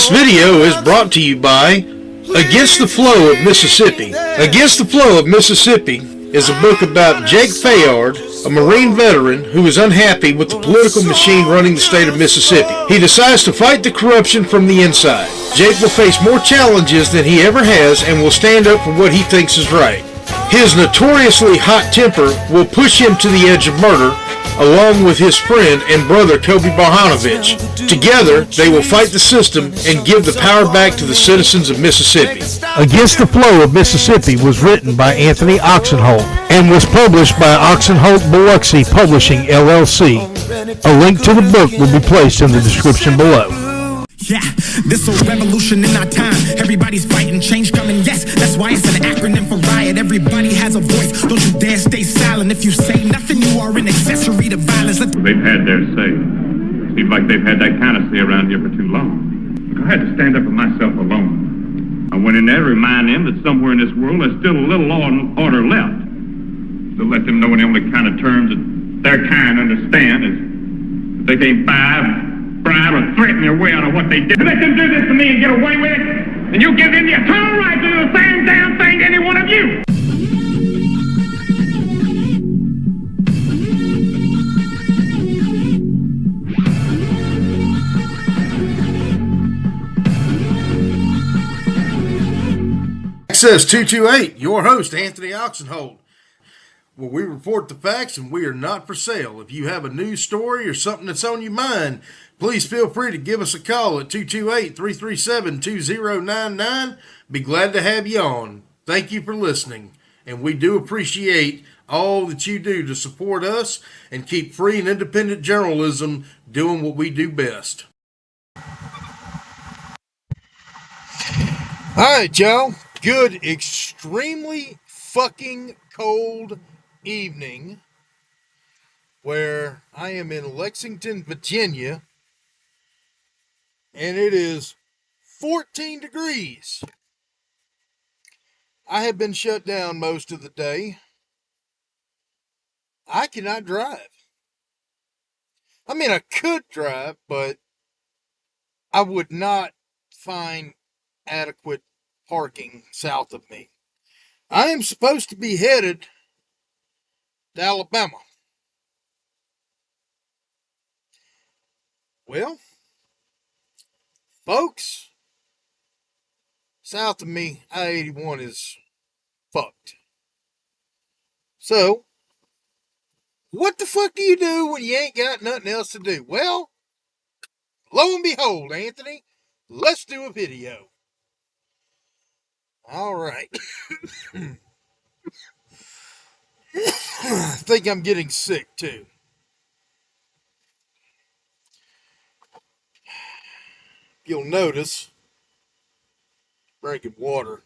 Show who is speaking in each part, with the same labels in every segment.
Speaker 1: This video is brought to you by Against the Flow of Mississippi. Against the Flow of Mississippi is a book about Jake Fayard, a Marine veteran who is unhappy with the political machine running the state of Mississippi. He decides to fight the corruption from the inside. Jake will face more challenges than he ever has and will stand up for what he thinks is right. His notoriously hot temper will push him to the edge of murder, along with his friend and brother Kobe Barhanovich. Together, they will fight the system and give the power back to the citizens of Mississippi.
Speaker 2: Against the Flow of Mississippi was written by Anthony Oksenholt and was published by Oksenholt Biloxi Publishing, LLC. A link to the book will be placed in the description below.
Speaker 3: Yeah, this a revolution in our time. Everybody's fighting, change coming, yes. That's why it's an acronym for riot. Everybody has a voice. Don't you dare stay silent. If you say nothing, you are an accessory to violence.
Speaker 4: They've had their say. Seems like they've had that kind of say around here for too long. Look, I had to stand up for myself alone. I went in there to remind them that somewhere in this world there's still a little law and order left. To let them know in the only kind of terms that their kind understand is that they can't bribe or threaten their way out of what they did. Let them do this to me and get away with it, and you give them the eternal right to do the same damn thing to any one of you.
Speaker 1: Access 228, your host, Anthony Oksenholt, where we report the facts and we are not for sale. If you have a news story or something that's on your mind, please feel free to give us a call at 228-337-2099. Be glad to have you on. Thank you for listening, and we do appreciate all that you do to support us and keep free and independent journalism doing what we do best. All right, y'all. Good, extremely fucking cold evening where I am in Lexington, Virginia, and it is 14 degrees. I have been shut down most of the day. I cannot drive. I mean, I could drive, but I would not find adequate parking south of me. I am supposed to be headed to Alabama. Well, folks, south of me, I-81 is fucked. So, what the fuck do you do when you ain't got nothing else to do? Well, lo and behold, Anthony, let's do a video. All right. I think I'm getting sick too. You'll notice, drinking water.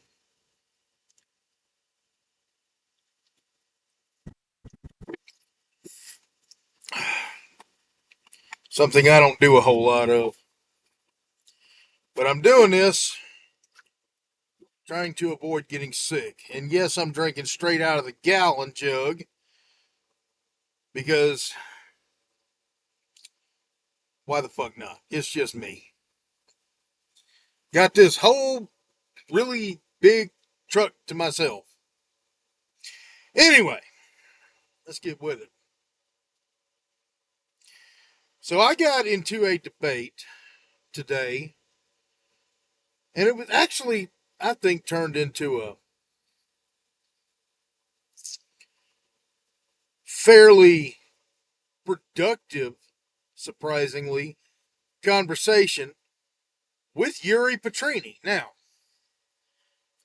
Speaker 1: Something I don't do a whole lot of. But I'm doing this trying to avoid getting sick. And yes, I'm drinking straight out of the gallon jug because why the fuck not? It's just me. Got this whole really big truck to myself. Anyway, let's get with it. So I got into a debate today, and it was actually, I think, turned into a fairly productive, surprisingly, conversation with Yuri Petrini. Now,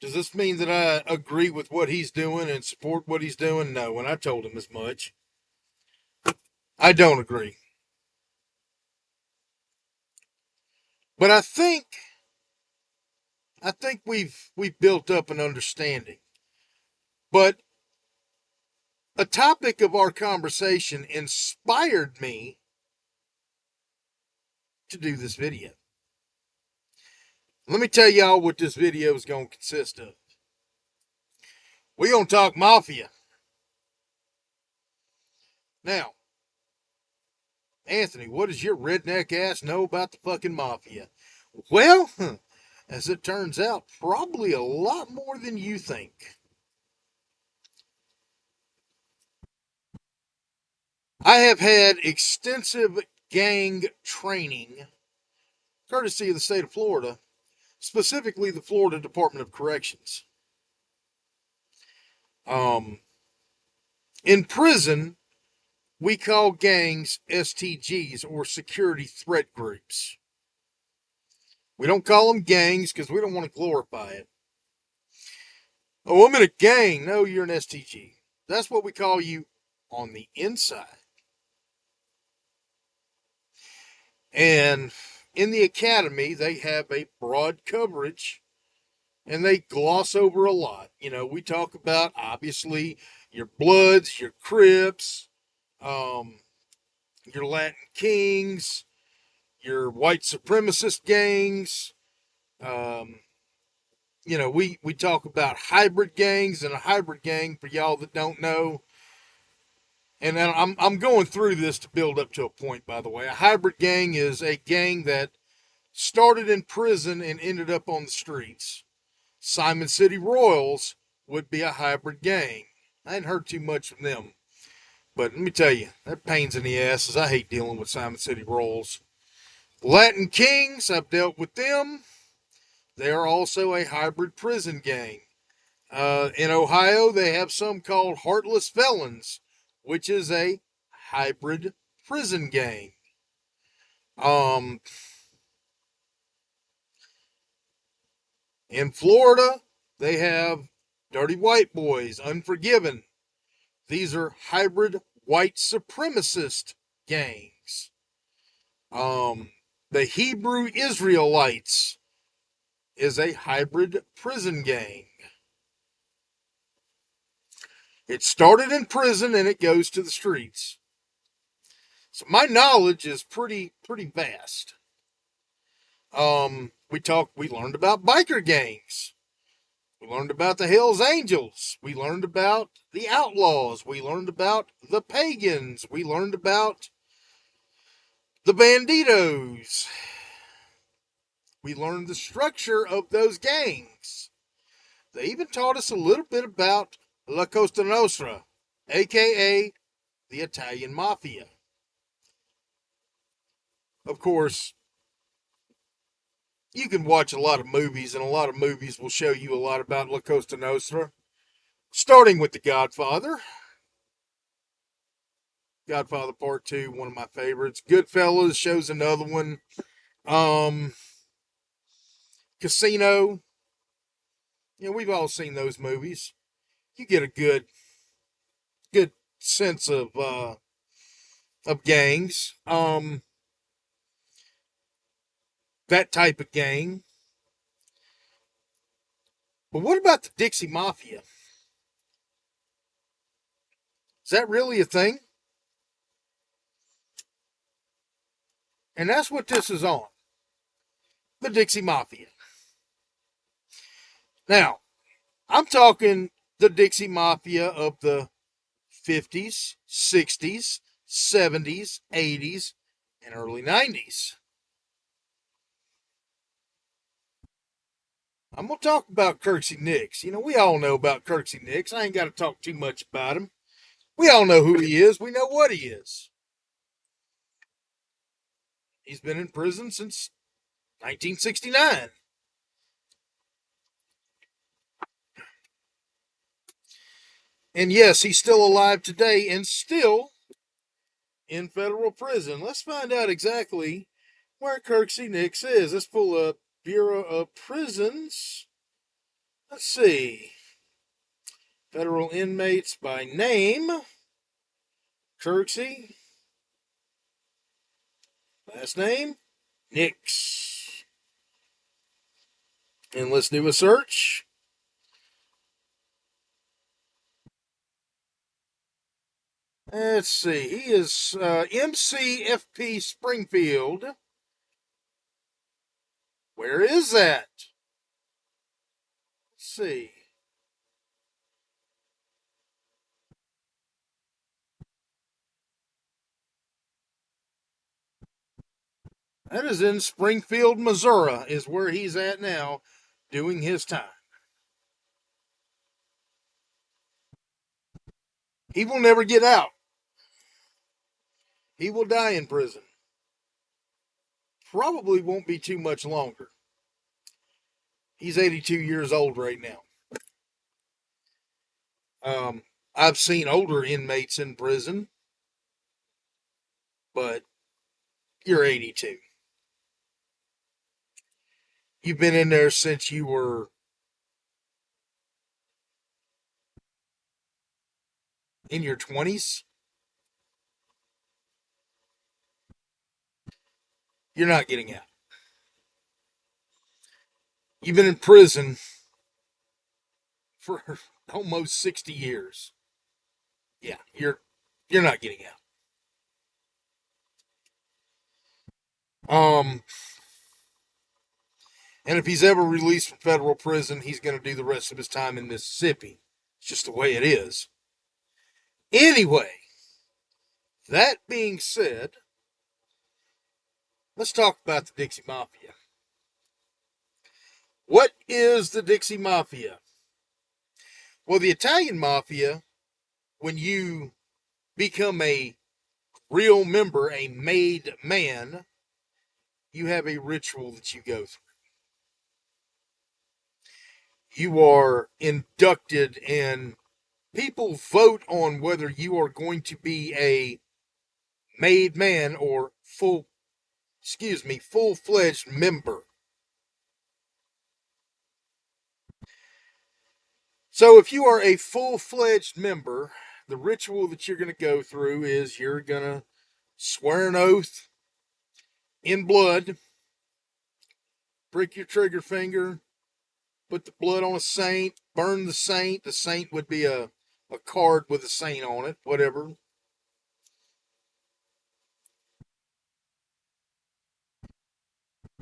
Speaker 1: does this mean that I agree with what he's doing and support what he's doing? No, and I told him as much. I don't agree. But I think we've built up an understanding. But a topic of our conversation inspired me to do this video. Let me tell y'all what this video is going to consist of. We're going to talk Mafia. Now, Anthony, what does your redneck ass know about the fucking Mafia? Well, as it turns out, probably a lot more than you think. I have had extensive gang training, courtesy of the state of Florida, specifically the Florida Department of Corrections. Um, in prison, we call gangs STGs, or security threat groups. We don't call them gangs because we don't want to glorify it. Oh, I'm in a gang. No, you're an STG. That's what we call you on the inside. And in the academy, they have a broad coverage and they gloss over a lot. You know, we talk about obviously your Bloods, your Crips, um, your Latin Kings, your white supremacist gangs. Um, we talk about hybrid gangs, and a hybrid gang, for y'all that don't know, and then I'm going through this to build up to a point, by the way. A hybrid gang is a gang that started in prison and ended up on the streets. Simon City Royals would be a hybrid gang. I hadn't heard too much from them. But let me tell you, they're pains in the asses. I hate dealing with Simon City Royals. Latin Kings, I've dealt with them. They are also a hybrid prison gang. In Ohio, they have some called Heartless Felons, which is a hybrid prison gang. Um, in Florida, they have Dirty White Boys, Unforgiven. These are hybrid white supremacist gangs. The Hebrew Israelites is a hybrid prison gang. It started in prison and it goes to the streets. So my knowledge is pretty vast. We learned about biker gangs. We learned about the Hells Angels. We learned about the Outlaws. We learned about the Pagans. We learned about the Banditos. We learned the structure of those gangs. They even taught us a little bit about La Costa Nostra, aka the Italian Mafia. Of course, you can watch a lot of movies, and a lot of movies will show you a lot about La Costa Nostra, starting with The Godfather. Godfather Part 2, one of my favorites. Goodfellas shows another one. Um, Casino. We've all seen those movies. You get a good sense of gangs. That type of gang. But what about the Dixie Mafia? Is that really a thing? And that's what this is on. The Dixie Mafia. Now, I'm talking the Dixie Mafia of the 50s, 60s, 70s, 80s, and early 90s. I'm going to talk about Kirksey Nix. We all know about Kirksey Nix. I ain't got to talk too much about him. We all know who he is. We know what he is. He's been in prison since 1969. And yes, he's still alive today and still in federal prison. Let's find out exactly where Kirksey Nix is. Let's pull up Bureau of Prisons. Let's see. Federal inmates by name. Kirksey. Last name. Nix. And let's do a search. Let's see. He is MCFP Springfield. Where is that? Let's see. That is in Springfield, Missouri, is where he's at now, doing his time. He will never get out. He will die in prison. Probably won't be too much longer. He's 82 years old right now. I've seen older inmates in prison, but you're 82. You've been in there since you were in your 20s. You're not getting out. You've been in prison for almost 60 years. Yeah, you're not getting out. And if he's ever released from federal prison, he's going to do the rest of his time in Mississippi. It's just the way it is. Anyway, that being said, let's talk about the Dixie Mafia. What is the Dixie Mafia? Well, the Italian Mafia, when you become a real member, a made man, you have a ritual that you go through. You are inducted, and people vote on whether you are going to be a made man or full-fledged member. So if you are a full-fledged member, the ritual that you're going to go through is you're going to swear an oath in blood, prick your trigger finger, put the blood on a saint, burn the saint. The saint would be a card with a saint on it, whatever.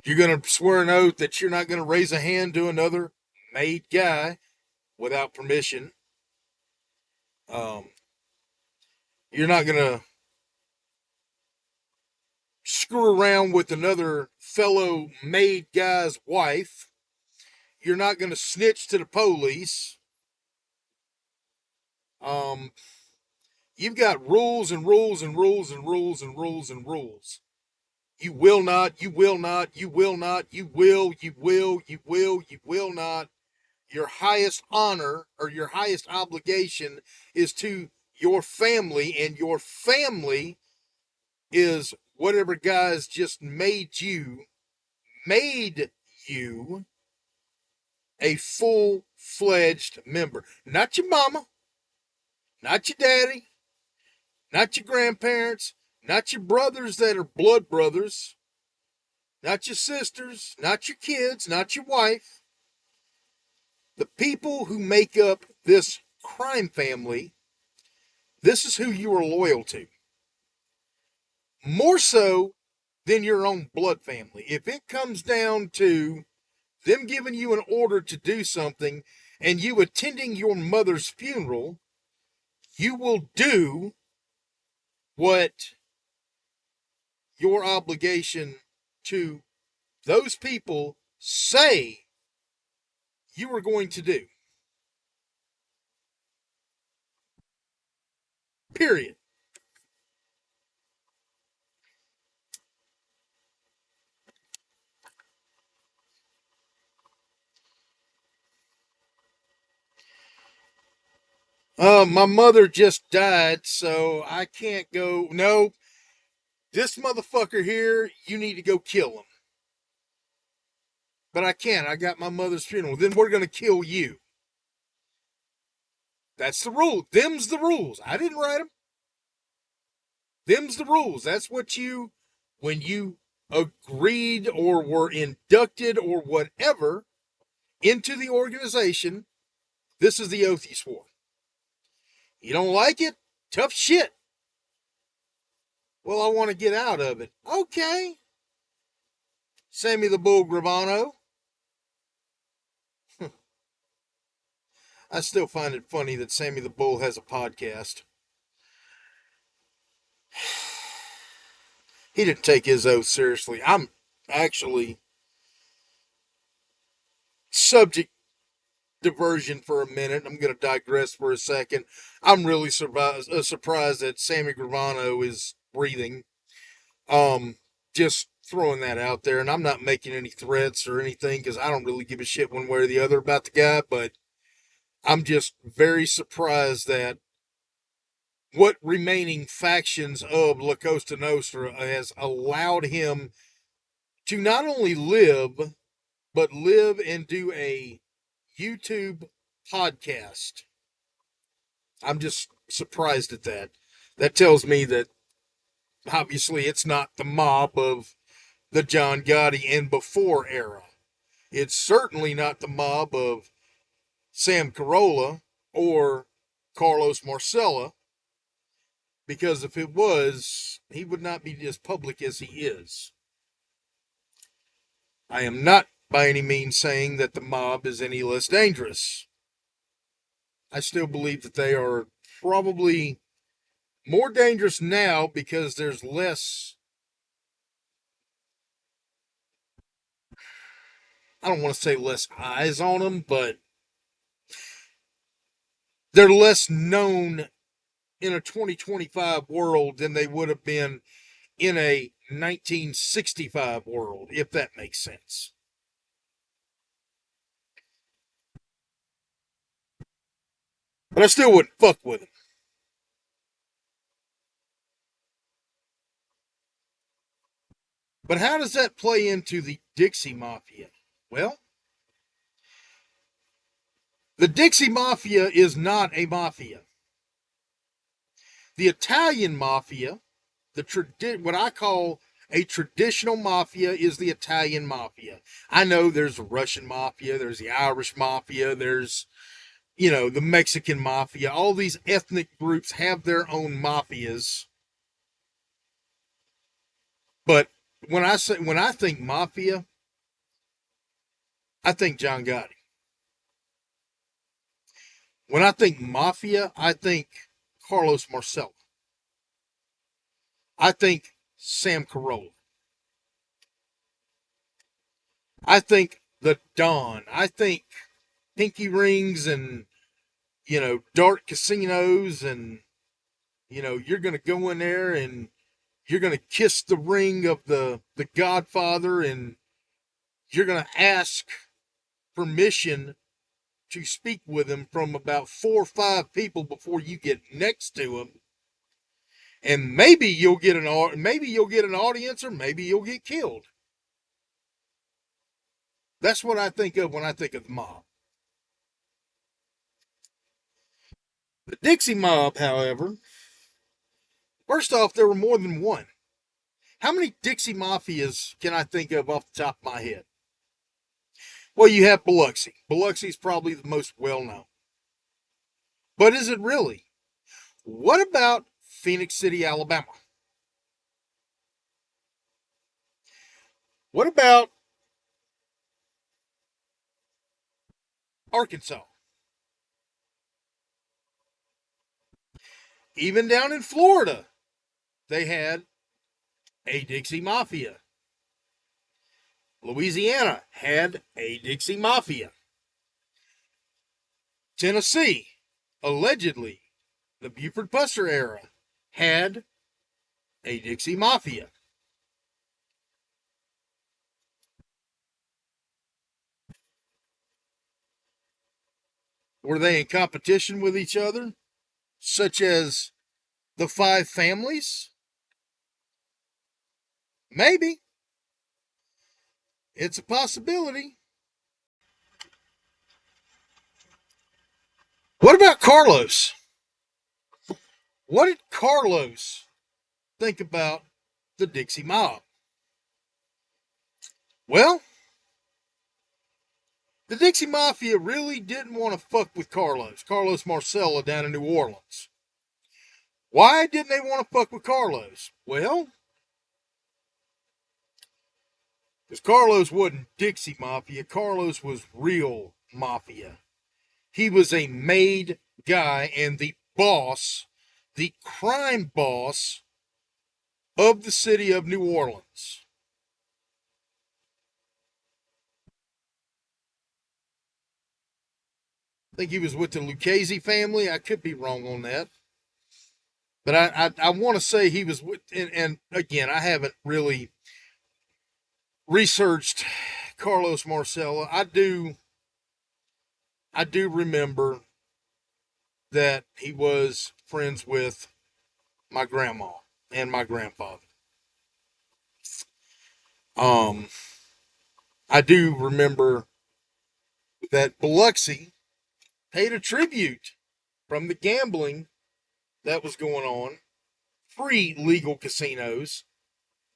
Speaker 1: You're going to swear an oath that you're not going to raise a hand to another made guy without permission. You're not going to screw around with another fellow made guy's wife. You're not going to snitch to the police. You've got rules and rules and rules and rules and rules and rules. You will not, you will not, you will not, you will, you will, you will, you will not. Your highest honor or your highest obligation is to your family, and your family is whatever guys just made you a full-fledged member. Not your mama, not your daddy, not your grandparents, not your brothers that are blood brothers, not your sisters, not your kids, not your wife. The people who make up this crime family, this is who you are loyal to. More so than your own blood family. If it comes down to them giving you an order to do something and you attending your mother's funeral, you will do what your obligation to those people say you are going to do. Period. My mother just died, so I can't go. No, this motherfucker here, you need to go kill him. But I can't. I got my mother's funeral. Then we're going to kill you. That's the rule. Them's the rules. I didn't write them. Them's the rules. That's what when you agreed or were inducted or whatever into the organization, this is the oath you swore. You don't like it? Tough shit. Well, I want to get out of it. Okay. Sammy the Bull Gravano. I still find it funny that Sammy the Bull has a podcast. He didn't take his oath seriously. Actually, subject diversion for a minute. I'm going to digress for a second. I'm really surprised that Sammy Gravano is breathing. Just throwing that out there, and I'm not making any threats or anything because I don't really give a shit one way or the other about the guy, but I'm just very surprised that what remaining factions of La Costa Nostra has allowed him to not only live, but live and do a YouTube podcast. I'm just surprised at that. That tells me that obviously it's not the mob of the John Gotti and before era. It's certainly not the mob of Sam Carolla or Carlos Marcella, because if it was, he would not be as public as he is. I am not by any means saying that the mob is any less dangerous. I still believe that they are probably more dangerous now because there's less, I don't want to say less eyes on them, but they're less known in a 2025 world than they would have been in a 1965 world, if that makes sense. But I still wouldn't fuck with them. But how does that play into the Dixie Mafia? Well, the Dixie Mafia is not a mafia. The Italian Mafia, what I call a traditional mafia, is the Italian Mafia. I know there's the Russian Mafia, there's the Irish Mafia, there's, the Mexican Mafia. All these ethnic groups have their own mafias. But when I think mafia, I think John Gotti. When I think mafia, I think Carlos Marcella. I think Sam Carolla. I think the Don. I think pinky rings and, dark casinos and, you're going to go in there and you're going to kiss the ring of the Godfather and you're going to ask permission to speak with him from about 4 or 5 people before you get next to him. And maybe you'll get an audience, or maybe you'll get killed. That's what I think of when I think of the mob. The Dixie Mob, however, first off, there were more than one. How many Dixie Mafias can I think of off the top of my head? Well, you have Biloxi. Biloxi's probably the most well known. But is it really? What about Phoenix City, Alabama? What about Arkansas? Even down in Florida, they had a Dixie Mafia. Louisiana had a Dixie Mafia. Tennessee, allegedly, the Buford Buster era, had a Dixie Mafia. Were they in competition with each other, such as the Five Families? Maybe. It's a possibility. What about Carlos? What did Carlos think about the Dixie Mob? Well, the Dixie Mafia really didn't want to fuck with Carlos Marcella down in New Orleans. Why didn't they want to fuck with Carlos? Well, because Carlos wasn't Dixie Mafia. Carlos was real Mafia. He was a made guy and the boss, the crime boss of the city of New Orleans. think he was with the Lucchese family. I could be wrong on that. But I want to say he was with, and again, I haven't really researched Carlos Marcello. I do remember that he was friends with my grandma and my grandfather. Um, I do remember that Biloxi paid a tribute from the gambling that was going on, free legal casinos,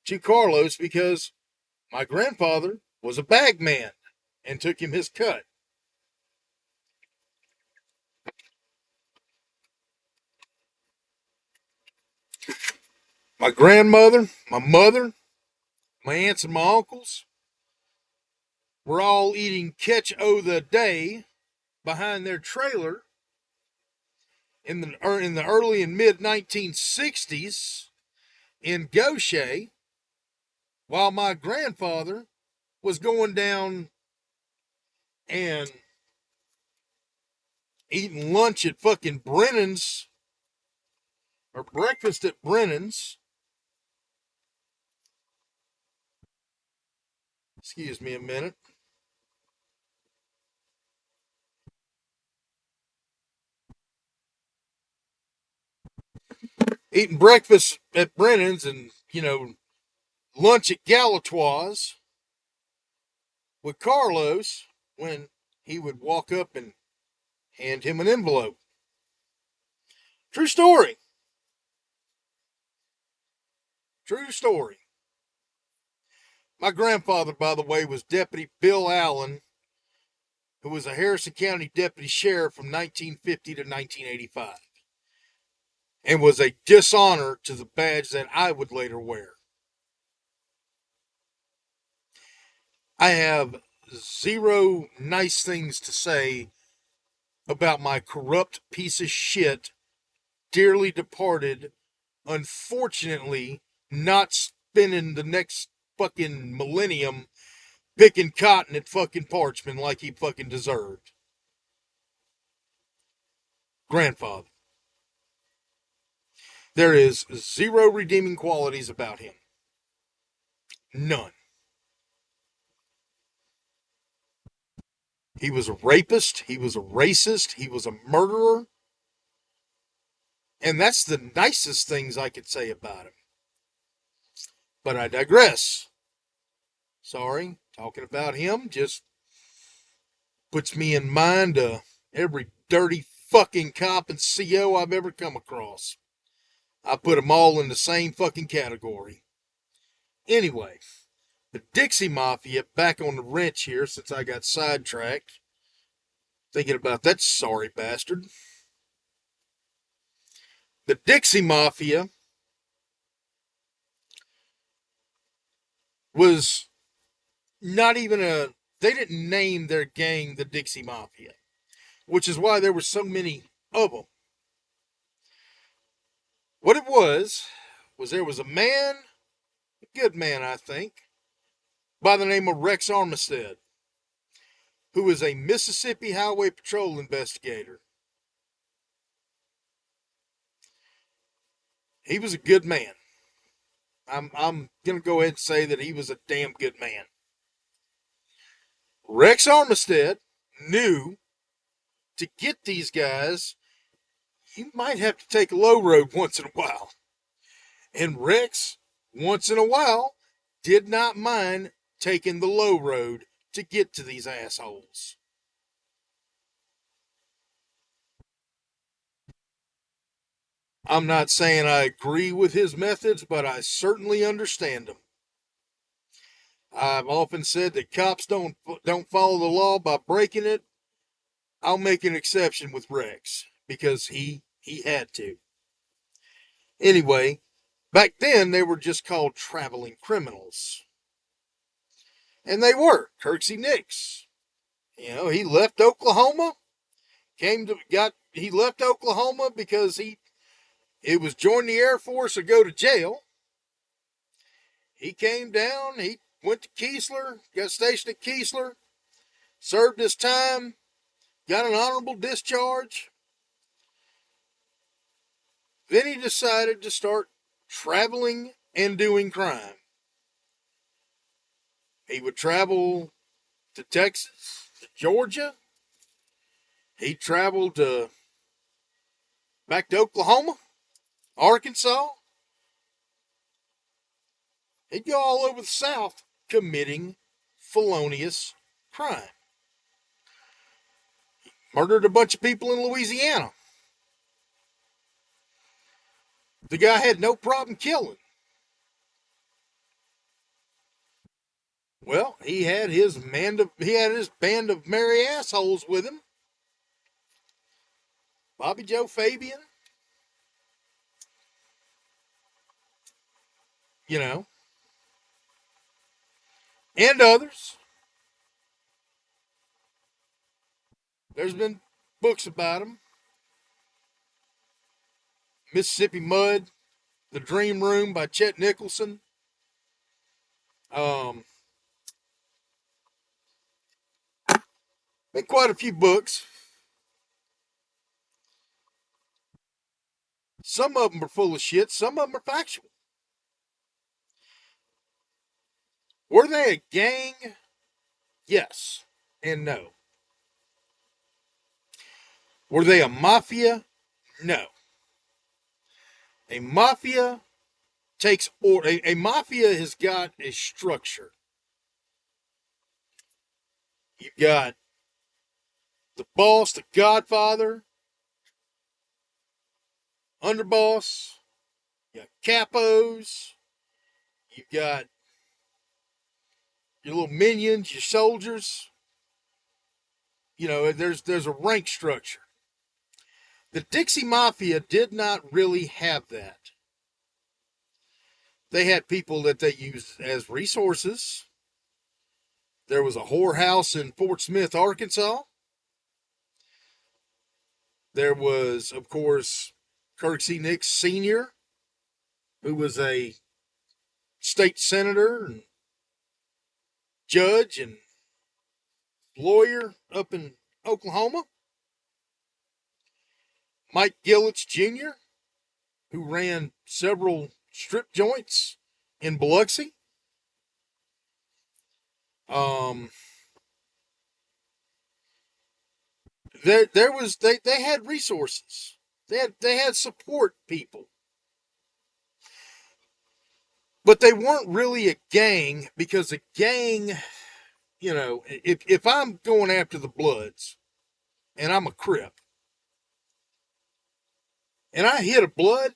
Speaker 1: to Carlos because my grandfather was a bag man and took him his cut. My grandmother, my mother, my aunts, and my uncles were all eating catch o' the day behind their trailer in the early and mid 1960s in Gaucher, while my grandfather was going down and eating lunch at fucking Brennan's or breakfast at Brennan's. Excuse me a minute. Eating breakfast at Brennan's and, lunch at Galatoire's with Carlos when he would walk up and hand him an envelope. True story. True story. My grandfather, by the way, was Deputy Bill Allen, who was a Harrison County Deputy Sheriff from 1950 to 1985, and was a dishonor to the badge that I would later wear. I have zero nice things to say about my corrupt piece of shit, dearly departed, unfortunately not spending the next fucking millennium picking cotton at fucking Parchman like he fucking deserved. Grandfather. There is zero redeeming qualities about him. None. He was a rapist. He was a racist. He was a murderer. And that's the nicest things I could say about him. But I digress. Sorry, talking about him just puts me in mind of every dirty fucking cop and CO I've ever come across. I put them all in the same fucking category. Anyway, the Dixie Mafia, back on the wrench here since I got sidetracked. Thinking about that sorry bastard. The Dixie Mafia was not even they didn't name their gang the Dixie Mafia, which is why there were so many of them. What it was there was a man, a good man, I think, by the name of Rex Armistead, who was a Mississippi Highway Patrol investigator. He was a good man. I'm going to go ahead and say that he was a damn good man. Rex Armistead knew to get these guys, you might have to take a low road once in a while. And Rex, once in a while, did not mind taking the low road to get to these assholes. I'm not saying I agree with his methods, but I certainly understand them. I've often said that cops don't follow the law by breaking it. I'll make an exception with Rex because he had to. Anyway, back then they were just called traveling criminals. And they were. Kirksey Nix. He left Oklahoma, he left Oklahoma because it was join the Air Force or go to jail. He came down, he went to Keesler, got stationed at Keesler, served his time, got an honorable discharge. Then he decided to start traveling and doing crime. He would travel to Texas, to Georgia. He traveled back to Oklahoma, Arkansas. He'd go all over the South committing felonious crime. Murdered a bunch of people in Louisiana. The guy had no problem killing. Well, he had his band of merry assholes with him. Bobby Joe Fabian, you know, and others. There's been books about him. Mississippi Mud, The Dream Room by Chet Nicholson. Been quite a few books. Some of them are full of shit. Some of them are factual. Were they a gang? Yes and no. Were they a mafia? No. A mafia a mafia has got a structure. You've got the boss, the godfather, underboss, you got capos, you've got your little minions, your soldiers. You know, there's a rank structure. The Dixie Mafia did not really have that. They had people that they used as resources. There was a whorehouse in Fort Smith, Arkansas. There was, of course, Kirksey Nix Sr., who was a state senator and judge and lawyer up in Oklahoma. Mike Gillets Jr., who ran several strip joints in Biloxi. They had resources. They had support people. But they weren't really a gang, because a gang, you know, if I'm going after the Bloods and I'm a Crip and I hit a Blood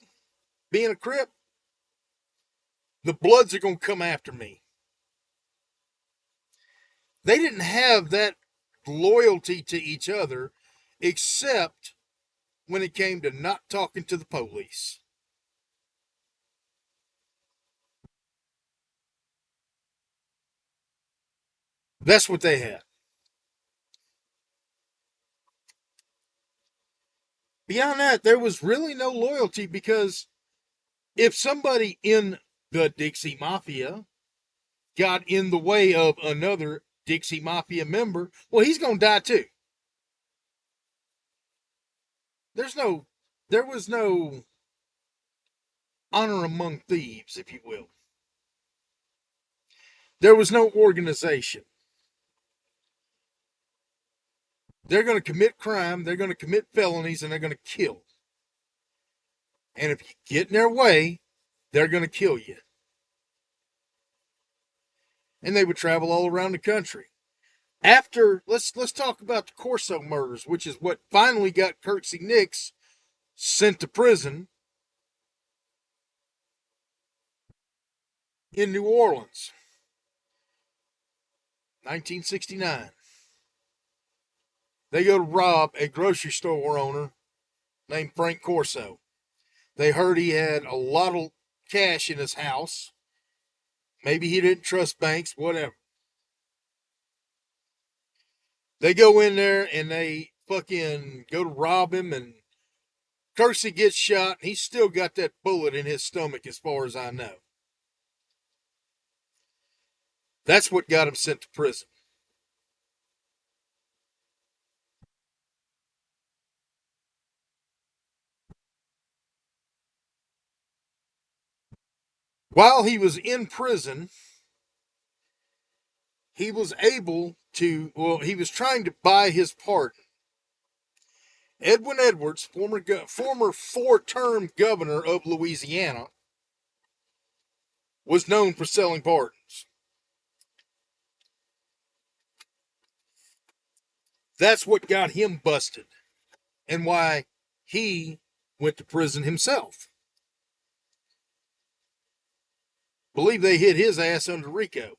Speaker 1: being a Crip, the Bloods are going to come after me. They didn't have that loyalty to each other, except when it came to not talking to the police. That's what they had. Beyond that, there was really no loyalty, because if somebody in the Dixie Mafia got in the way of another Dixie Mafia member, well, he's going to die too. There was no honor among thieves, if you will. There was no organization. They're going to commit crime, they're going to commit felonies, and they're going to kill. And if you get in their way, they're going to kill you. And they would travel all around the country. After, let's talk about the Corso murders, which is what finally got Kirksey Nix sent to prison in New Orleans, 1969. They go to rob a grocery store owner named Frank Corso. They heard he had a lot of cash in his house. Maybe he didn't trust banks, whatever. They go in there and they fucking go to rob him, and Kirksey gets shot. He's still got that bullet in his stomach, as far as I know. That's what got him sent to prison. While he was in prison, he was able to, he was trying to buy his pardon. Edwin Edwards, former four-term governor of Louisiana, was known for selling pardons. That's what got him busted and why he went to prison himself. Believe they hit his ass under RICO.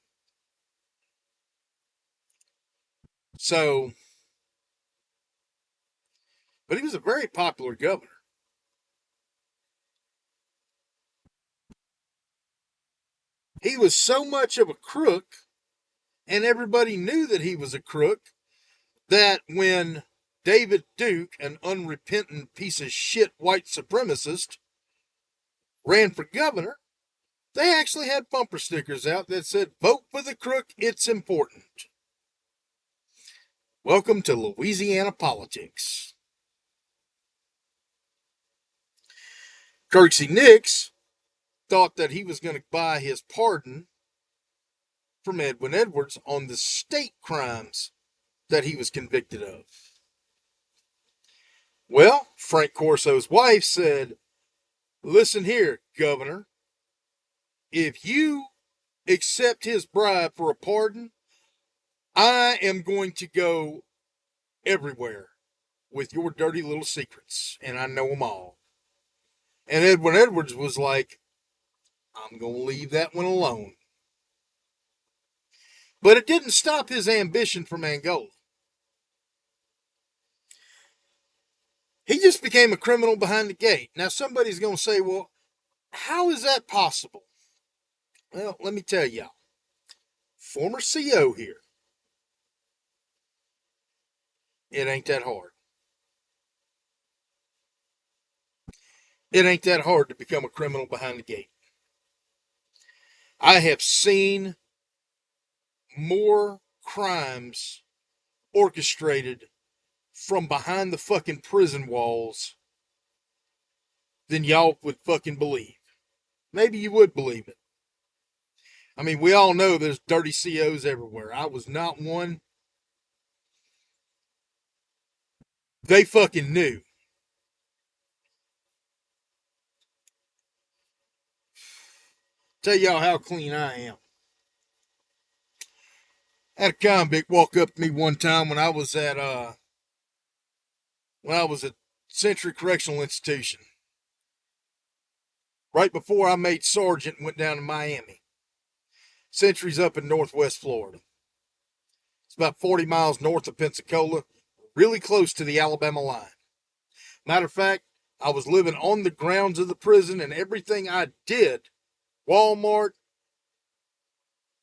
Speaker 1: So, but he was a very popular governor. He was so much of a crook, and everybody knew that he was a crook, that when David Duke, an unrepentant piece of shit white supremacist, ran for governor, they actually had bumper stickers out that said, "Vote for the crook, it's important." Welcome to Louisiana politics. Kirksey Nix thought that he was going to buy his pardon from Edwin Edwards on the state crimes that he was convicted of. Well, Frank Corso's wife said, "Listen here, Governor. If you accept his bribe for a pardon, I am going to go everywhere with your dirty little secrets, and I know them all." And Edwin Edwards was like, "I'm going to leave that one alone." But it didn't stop his ambition from Angola. He just became a criminal behind the gate. Now, somebody's going to say, well, how is that possible? Well, let me tell y'all. Former CO here. It ain't that hard. It ain't that hard to become a criminal behind the gate. I have seen more crimes orchestrated from behind the fucking prison walls than y'all would fucking believe. Maybe you would believe it. I mean, we all know there's dirty COs everywhere. I was not one. They fucking knew. Tell y'all how clean I am. I had a convict walk up to me one time when I was at Century Correctional Institution. Right before I made sergeant and went down to Miami. Century's up in northwest Florida. It's about 40 miles north of Pensacola, really close to the Alabama line. Matter of fact, I was living on the grounds of the prison, and everything I did, Walmart,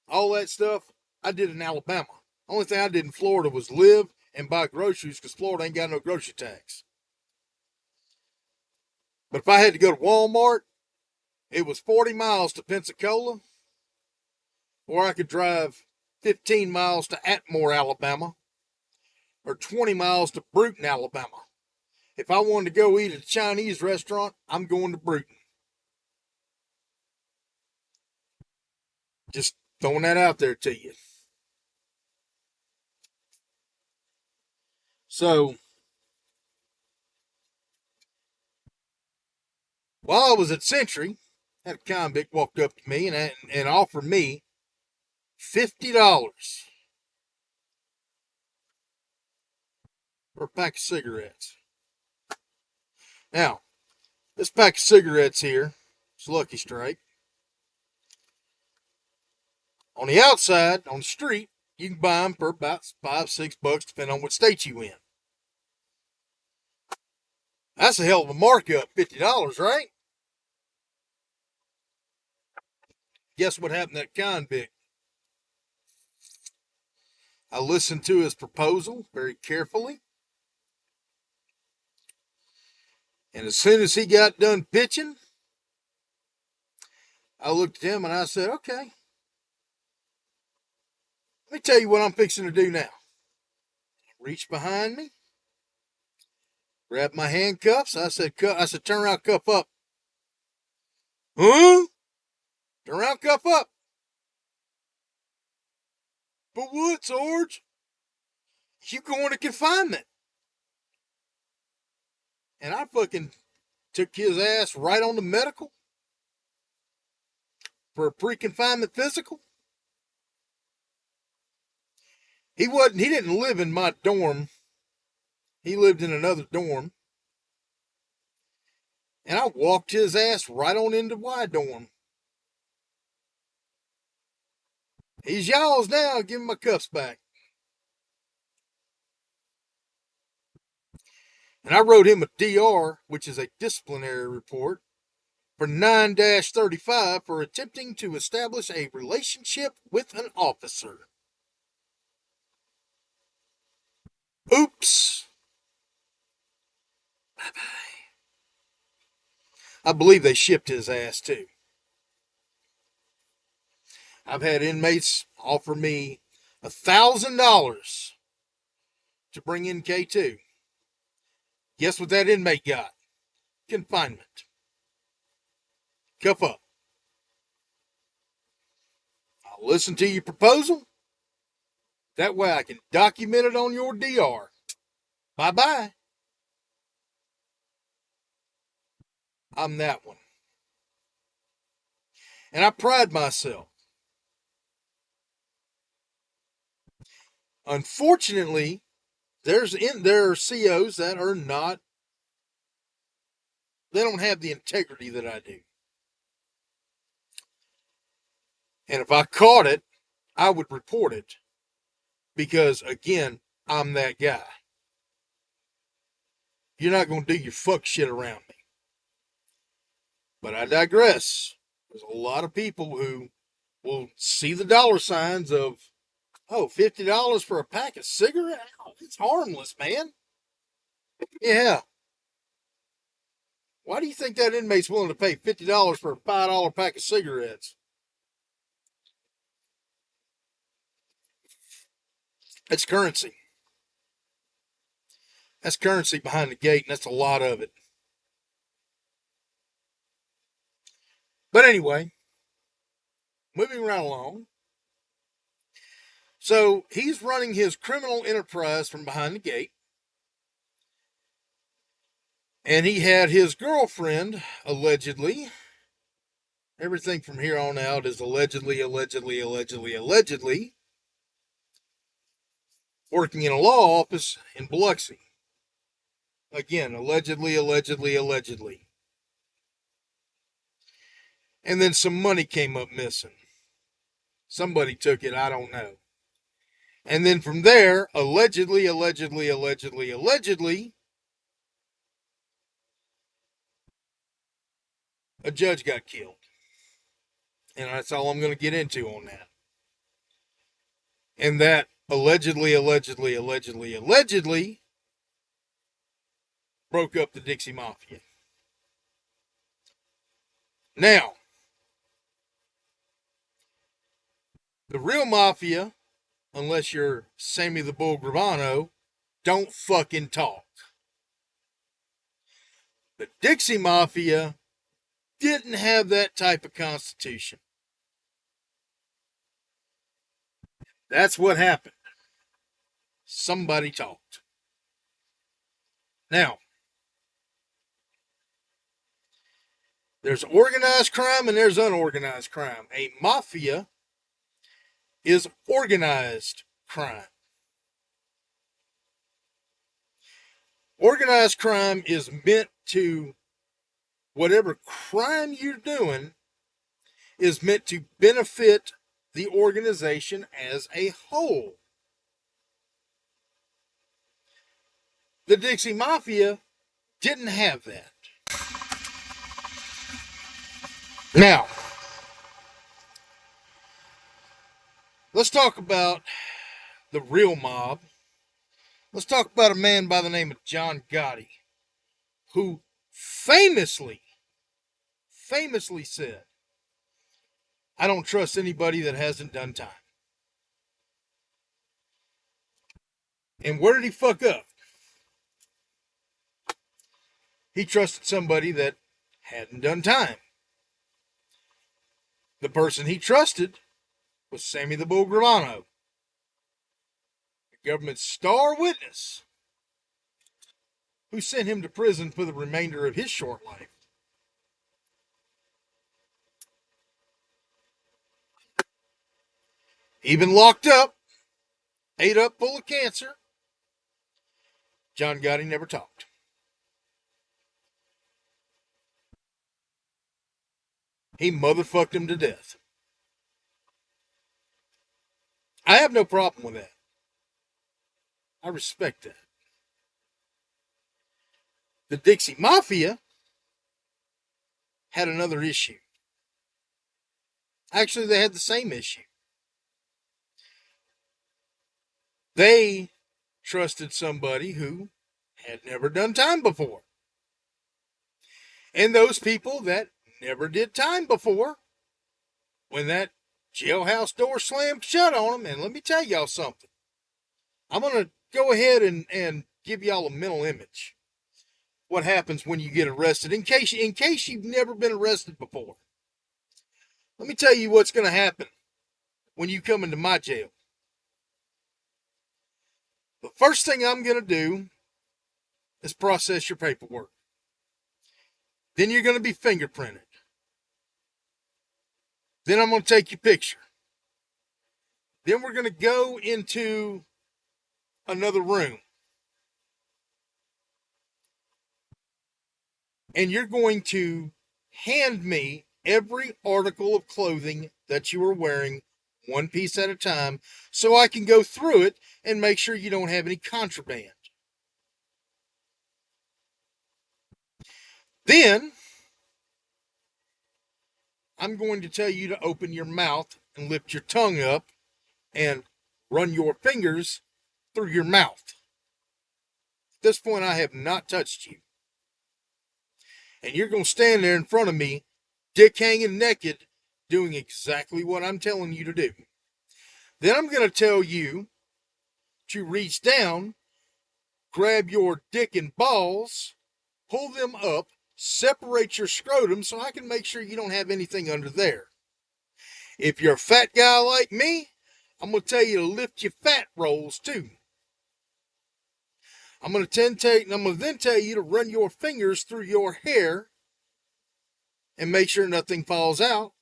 Speaker 1: all that stuff, I did in Alabama. Only thing I did in Florida was live and buy groceries, because Florida ain't got no grocery tax. But if I had to go to Walmart, it was 40 miles to Pensacola, or I could drive 15 miles to Atmore, Alabama, or 20 miles to Bruton, Alabama. If I wanted to go eat at a Chinese restaurant, I'm going to Bruton. Just throwing that out there to you. So, while I was at Century, I had a convict walked up to me and offered me $50 for a pack of cigarettes. Now, this pack of cigarettes here is Lucky Strike. On the outside, on the street, you can buy them for about $5-6, depending on what state you in. That's a hell of a markup, $50, right? Guess what happened to that convict? I listened to his proposal very carefully. And as soon as he got done pitching, I looked at him and I said, okay, let me tell you what I'm fixing to do now. Reach behind me, grab my handcuffs. I said, turn around, cuff up. Huh? Turn around, cuff up. But what, Sarge? You going to confinement. And I fucking took his ass right on the medical for a pre-confinement physical. He didn't live in my dorm. He lived in another dorm. And I walked his ass right on into my dorm. He's y'all's now. Give him my cuffs back. And I wrote him a DR, which is a disciplinary report, for 9-35 for attempting to establish a relationship with an officer. Oops. Bye-bye. I believe they shipped his ass too. I've had inmates offer me $1,000 to bring in K2. Guess what that inmate got? Confinement. Cuff up. I'll listen to your proposal. That way I can document it on your DR. Bye-bye. I'm that one. And I pride myself. Unfortunately, there are COs that are not, they don't have the integrity that I do. And if I caught it, I would report it. Because, again, I'm that guy. You're not going to do your fuck shit around me. But I digress. There's a lot of people who will see the dollar signs of, oh, $50 for a pack of cigarettes? Oh, it's harmless, man. Yeah. Why do you think that inmate's willing to pay $50 for a $5 pack of cigarettes? That's currency. That's currency behind the gate, and that's a lot of it. But anyway, moving right along. So he's running his criminal enterprise from behind the gate. And he had his girlfriend, allegedly. Everything from here on out is allegedly, working in a law office in Biloxi. Again, allegedly. And then some money came up missing. Somebody took it, I don't know. And then from there, allegedly, a judge got killed. And that's all I'm going to get into on that. And that allegedly broke up the Dixie Mafia. Now, the real Mafia, unless you're Sammy the Bull Gravano, don't fucking talk. The Dixie Mafia didn't have that type of constitution. That's what happened. Somebody talked. Now, there's organized crime and there's unorganized crime. A mafia is organized crime. Organized crime is meant to, whatever crime you're doing, is meant to benefit the organization as a whole. The Dixie Mafia didn't have that. Now, let's talk about the real mob. Let's talk about a man by the name of John Gotti, who famously said, I don't trust anybody that hasn't done time. And where did he fuck up? He trusted somebody that hadn't done time. The person he trusted was Sammy the Bull Gravano, the government's star witness, who sent him to prison for the remainder of his short life. He'd been locked up, ate up full of cancer. John Gotti never talked. He motherfucked him to death. I have no problem with that. I respect that. The Dixie Mafia had another issue. Actually, they had the same issue. They trusted somebody who had never done time before. And those people that never did time before, when that jailhouse door slammed shut on them, and let me tell y'all something. I'm going to go ahead and give y'all a mental image. What happens when you get arrested, in case you've never been arrested before. Let me tell you what's going to happen when you come into my jail. The first thing I'm going to do is process your paperwork. Then you're going to be fingerprinted. Then I'm going to take your picture. Then we're going to go into another room. And you're going to hand me every article of clothing that you are wearing, one piece at a time, so I can go through it and make sure you don't have any contraband. Then I'm going to tell you to open your mouth and lift your tongue up and run your fingers through your mouth. At this point, I have not touched you. And you're going to stand there in front of me, dick hanging naked, doing exactly what I'm telling you to do. Then I'm going to tell you to reach down, grab your dick and balls, pull them up, separate your scrotum so I can make sure you don't have anything under there. If you're a fat guy like me, I'm going to tell you to lift your fat rolls too. I'm going to then tell you to run your fingers through your hair and make sure nothing falls out.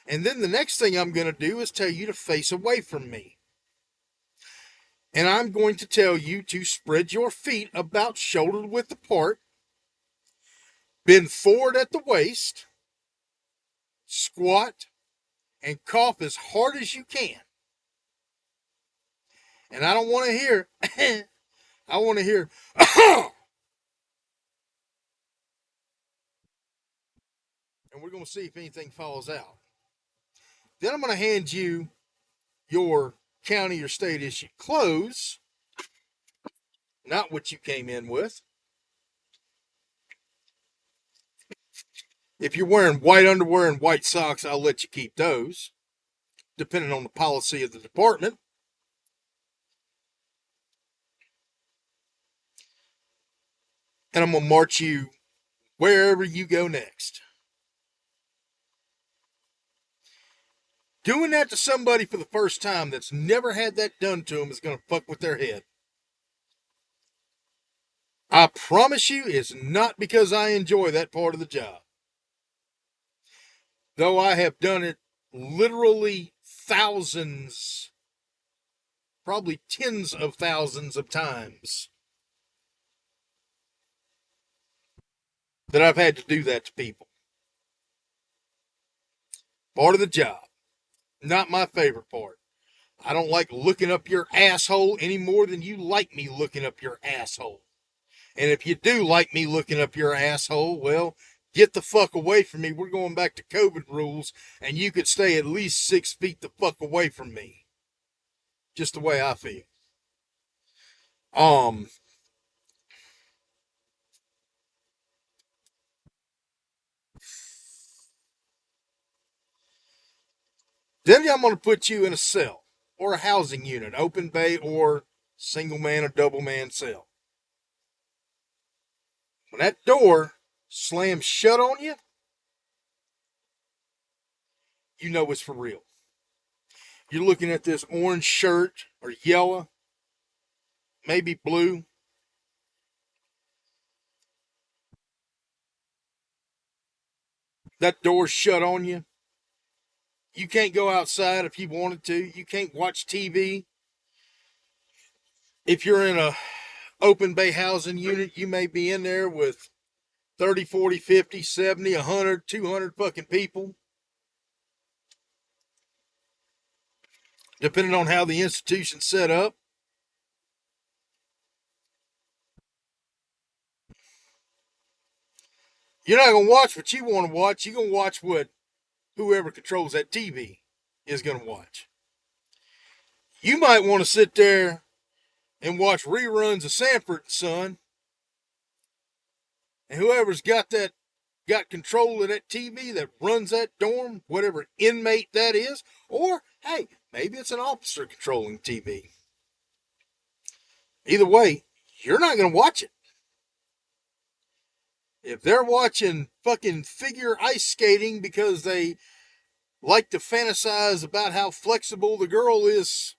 Speaker 1: And then the next thing I'm going to do is tell you to face away from me. And I'm going to tell you to spread your feet about shoulder width apart, bend forward at the waist, squat, and cough as hard as you can. And I don't want to hear, I want to hear, and we're going to see if anything falls out. Then I'm going to hand you your county or state issued clothes, not what you came in with. If you're wearing white underwear and white socks, I'll let you keep those, depending on the policy of the department. And I'm going to march you wherever you go next. Doing that to somebody for the first time that's never had that done to them is going to fuck with their head. I promise you it's not because I enjoy that part of the job. Though I have done it literally thousands, probably tens of thousands of times, that I've had to do that to people. Part of the job. Not my favorite part. I don't like looking up your asshole any more than you like me looking up your asshole. And if you do like me looking up your asshole, well, get the fuck away from me. We're going back to COVID rules, and you could stay at least 6 feet the fuck away from me. Just the way I feel. Then I'm going to put you in a cell or a housing unit, open bay or single man or double man cell. When that door slams shut on you, you know it's for real. You're looking at this orange shirt or yellow, maybe blue. That door's shut on you. You can't go outside if you wanted to. You can't watch TV. If you're in a open bay housing unit, you may be in there with 30, 40, 50, 70, 100, 200 fucking people. Depending on how the institution's set up. You're not going to watch what you want to watch. You're going to watch what whoever controls that TV is going to watch. You might want to sit there and watch reruns of Sanford and Son. And whoever's got control of that TV that runs that dorm, whatever inmate that is, or hey, maybe it's an officer controlling TV. Either way, you're not going to watch it. If they're watching fucking figure ice skating because they like to fantasize about how flexible the girl is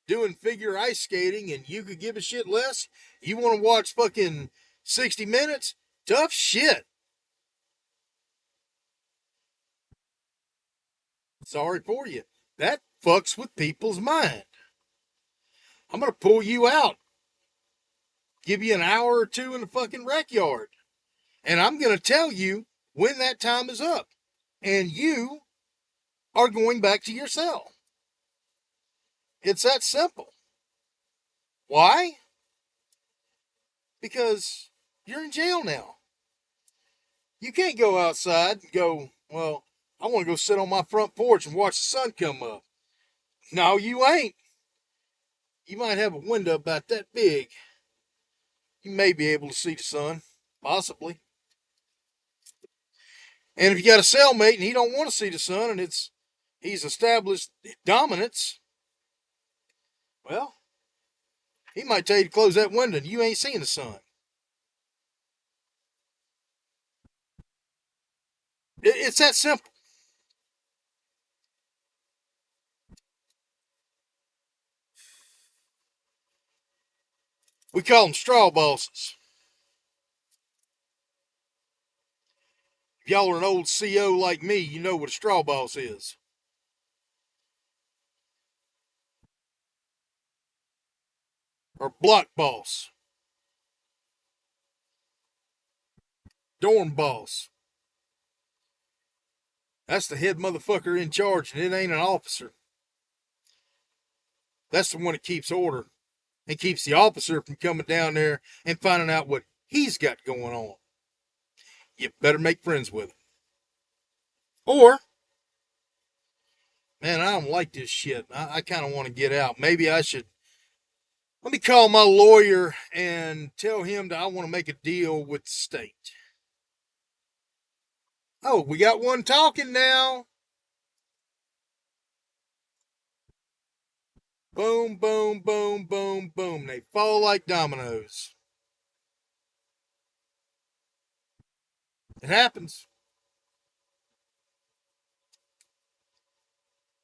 Speaker 1: doing figure ice skating and you could give a shit less, you want to watch fucking 60 Minutes? Tough shit. Sorry for you. That fucks with people's mind. I'm going to pull you out. Give you an hour or two in the fucking rec yard. And I'm going to tell you when that time is up. And you are going back to your cell. It's that simple. Why? Because you're in jail now. You can't go outside and go, well, I want to go sit on my front porch and watch the sun come up. No, you ain't. You might have a window about that big. You may be able to see the sun. Possibly. And if you got a cellmate and he don't want to see the sun and he's established dominance, well, he might tell you to close that window and you ain't seeing the sun. It's that simple. We call them straw bosses. If y'all are an old CO like me, you know what a straw boss is. Or block boss. Dorm boss. That's the head motherfucker in charge, and it ain't an officer. That's the one that keeps order and keeps the officer from coming down there and finding out what he's got going on. You better make friends with him. Or, man, I don't like this shit. I kind of want to get out. Maybe I should. Let me call my lawyer and tell him that I want to make a deal with the state. Oh, we got one talking now. Boom, boom, boom, boom, boom. They fall like dominoes. It happens.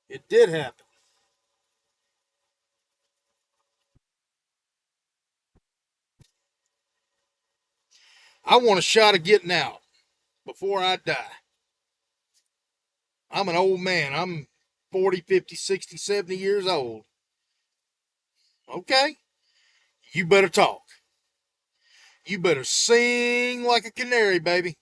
Speaker 1: It did happen. I want a shot of getting out before I die. I'm an old man. I'm 40, 50, 60, 70 years old. Okay? You better talk. You better sing like a canary, baby.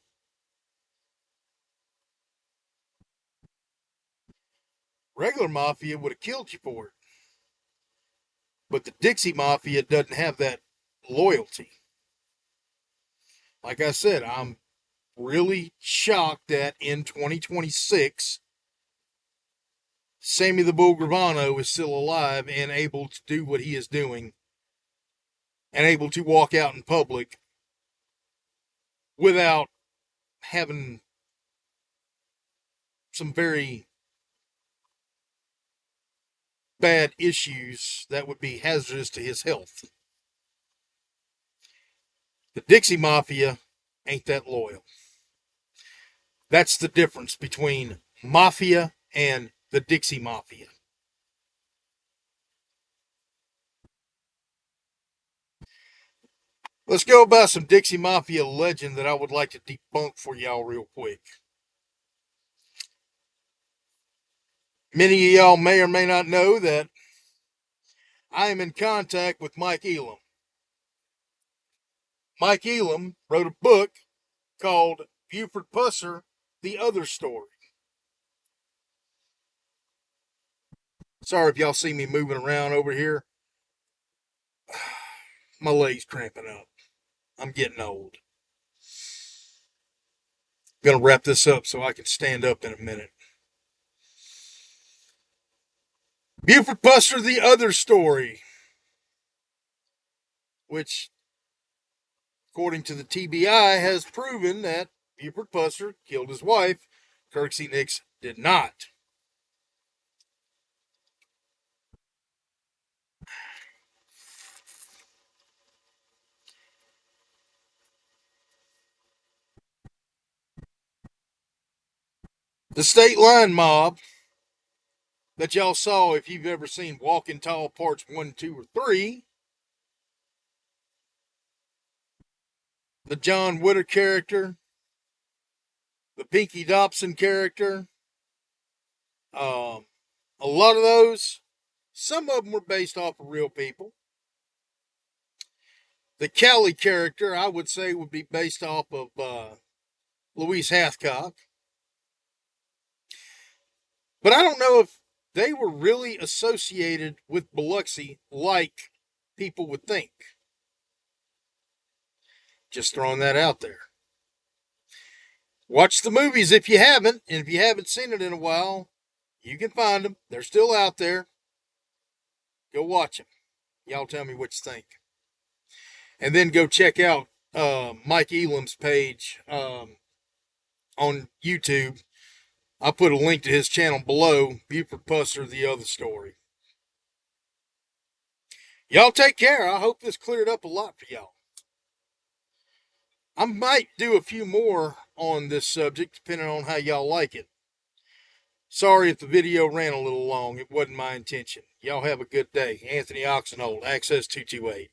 Speaker 1: Regular Mafia would have killed you for it. But the Dixie Mafia doesn't have that loyalty. Like I said, I'm really shocked that in 2026, Sammy the Bull Gravano is still alive and able to do what he is doing and able to walk out in public without having some very bad issues that would be hazardous to his health. The Dixie Mafia ain't that loyal. That's the difference between Mafia and the Dixie Mafia. Let's go about some Dixie Mafia legend that I would like to debunk for y'all real quick. Many of y'all may or may not know that I am in contact with Mike Elam. Mike Elam wrote a book called Buford Pusser, The Other Story. Sorry if y'all see me moving around over here. My leg's cramping up. I'm getting old. I'm going to wrap this up so I can stand up in a minute. Buford Pusser, The Other Story, which, according to the TBI, has proven that Buford Pusser killed his wife. Kirksey Nix did not. The State Line Mob that y'all saw, if you've ever seen Walking Tall Parts 1, 2, or 3, the John Witter character, the Pinky Dobson character, a lot of those, some of them were based off of real people. The Kelly character, I would say, would be based off of Louise Hathcock. But I don't know if they were really associated with Biloxi like people would think. Just throwing that out there. Watch the movies if you haven't, and if you haven't seen it in a while, you can find them. They're still out there. Go watch them. Y'all tell me what you think. And then go check out Mike Elam's page on YouTube. I'll put a link to his channel below. Buford Pusser, The Other Story. Y'all take care. I hope this cleared up a lot for y'all. I might do a few more on this subject, depending on how y'all like it. Sorry if the video ran a little long. It wasn't my intention. Y'all have a good day. Anthony Oksenholt, Access 228.